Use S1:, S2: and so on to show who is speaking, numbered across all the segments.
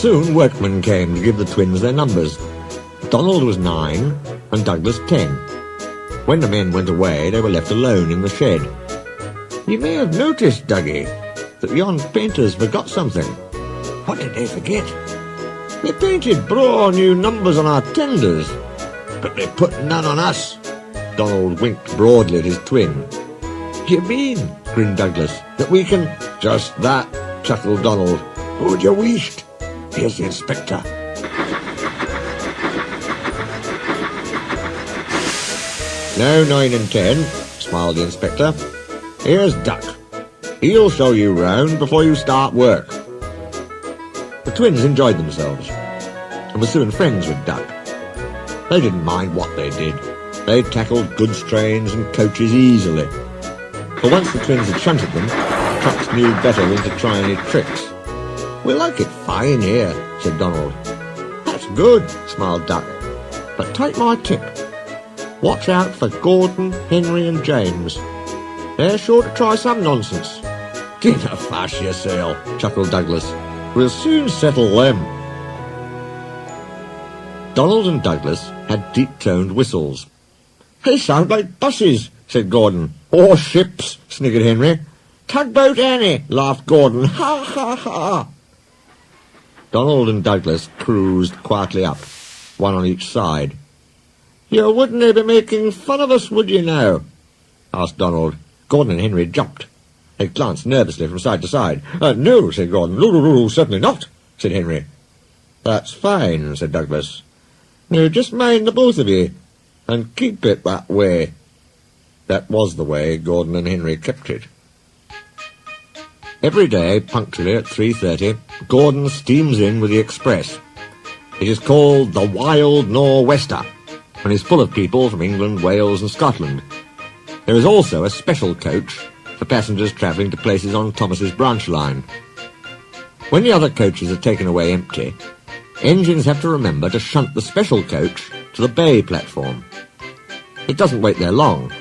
S1: Soon workmen came to give the twins their numbers. Donald was 9 and Douglas 10. When the men went away, they were left alone in the shed. You may have noticed, Dougie, that yon painters forgot something. What did they forget? They painted braw new numbers on our tenders, but they put none on us. Donald winked broadly at his twin. You mean, grinned Douglas, that we can... Just that, chuckled Donald. Who'd you wished? Here's the inspector. No 9 and 10, smiled the inspector. Here's Duck. He'll show you round before you start work. The twins enjoyed themselves and were soon friends with Duck. They didn't mind what they did. They tackled goods trains and coaches easily. For once the twins had shunted them, trucks knew better than to try any tricks. We like it fine here, said Donald. That's good, smiled Duck. But take my tip. Watch out for Gordon, Henry and James. They're sure to try some nonsense. Give a fash yourself, chuckled Douglas. We'll soon settle them. Donald and Douglas had deep-toned whistles. They sound like buses, said Gordon. Or ships, sniggered Henry. Tugboat Annie, laughed Gordon. Ha, ha, ha. Donald and Douglas cruised quietly up, one on each side. You wouldn't be making fun of us, would you now? Asked Donald. Gordon and Henry jumped. They glanced nervously from side to side. No, said Gordon. No, certainly not, said Henry. That's fine, said Douglas. Now just mind the both of you, and keep it that way. That was the way Gordon and Henry kept it. Every day, punctually at 3:30, Gordon steams in with the express. It is called the Wild Nor'Wester, and is full of people from England, Wales and Scotland. There is also a special coach for passengers travelling to places on Thomas's branch line. When the other coaches are taken away empty, engines have to remember to shunt the special coach to the bay platform. It doesn't wait there long.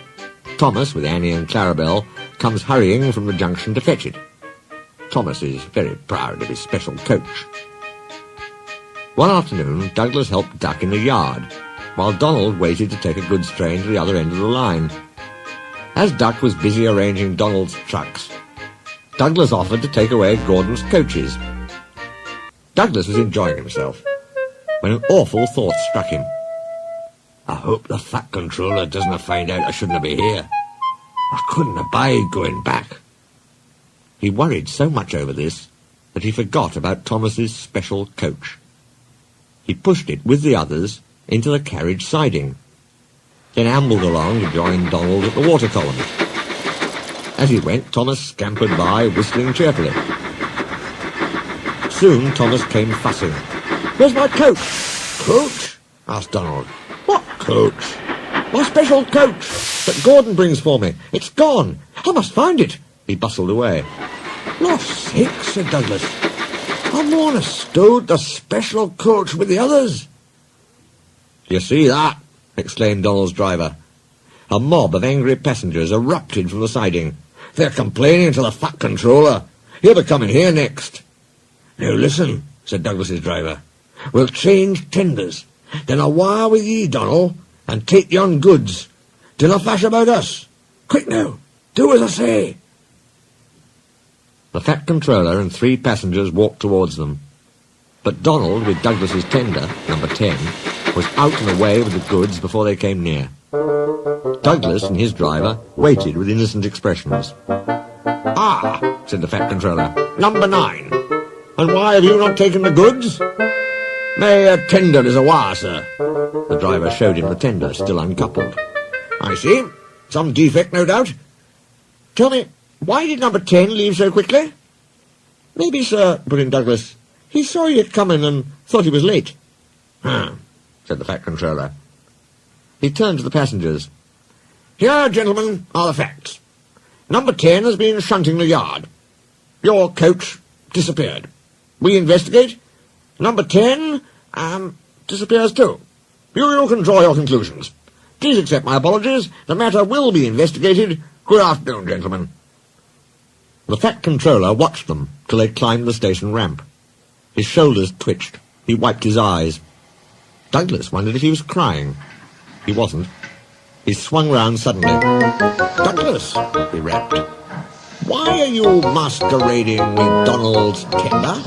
S1: Thomas, with Annie and Clarabelle, comes hurrying from the junction to fetch it. Thomas is very proud of his special coach. One afternoon, Douglas helped Duck in the yard, while Donald waited to take a goods train to the other end of the line. As Duck was busy arranging Donald's trucks, Douglas offered to take away Gordon's coaches. Douglas was enjoying himself when an awful thought struck him. I hope the Fat Controller doesn't find out I shouldn't be here. I couldn't abide going back. He worried so much over this that he forgot about Thomas's special coach. He pushed it with the others into the carriage siding, then ambled along to join Donald at the water column. As he went, Thomas scampered by, whistling cheerfully. Soon Thomas came fussing. Where's my coach? Coach? Asked Donald. What coach? My special coach that Gordon brings for me. It's gone. I must find it. He bustled away. Lost sakes, said Douglas. I'm on a stowed the special coach with the others. You see that? Exclaimed Donald's driver. A mob of angry passengers erupted from the siding. They're complaining to the Fat Controller. He'll be coming here next. Now listen, said Douglas's driver. We'll change tenders. Then I'll wire with ye, Donald, and take yon goods. Dinna fash about us. Quick now, do as I say. The Fat Controller and 3 passengers walked towards them. But Donald, with Douglas's tender, number 10, was out and away with the goods before they came near. Douglas and his driver waited with innocent expressions. Ah, said the Fat Controller, number 9. And why have you not taken the goods? My tender is awry, sir. The driver showed him the tender, still uncoupled. I see. Some defect, no doubt. Tell me, why did number 10 leave so quickly? Maybe, sir, put in Douglas, he saw you coming and thought he was late. Said the Fat Controller. He turned to the passengers. Here, gentlemen, are the facts. Number 10 has been shunting the yard. Your coach disappeared. We investigate. Number 10, disappears too. You can draw your conclusions. Please accept my apologies. The matter will be investigated. Good afternoon, gentlemen. The Fat Controller watched them till they climbed the station ramp. His shoulders twitched. He wiped his eyes. Douglas wondered if he was crying. He wasn't. He swung round suddenly. Douglas, he rapped. Why are you masquerading MacDonald's tender?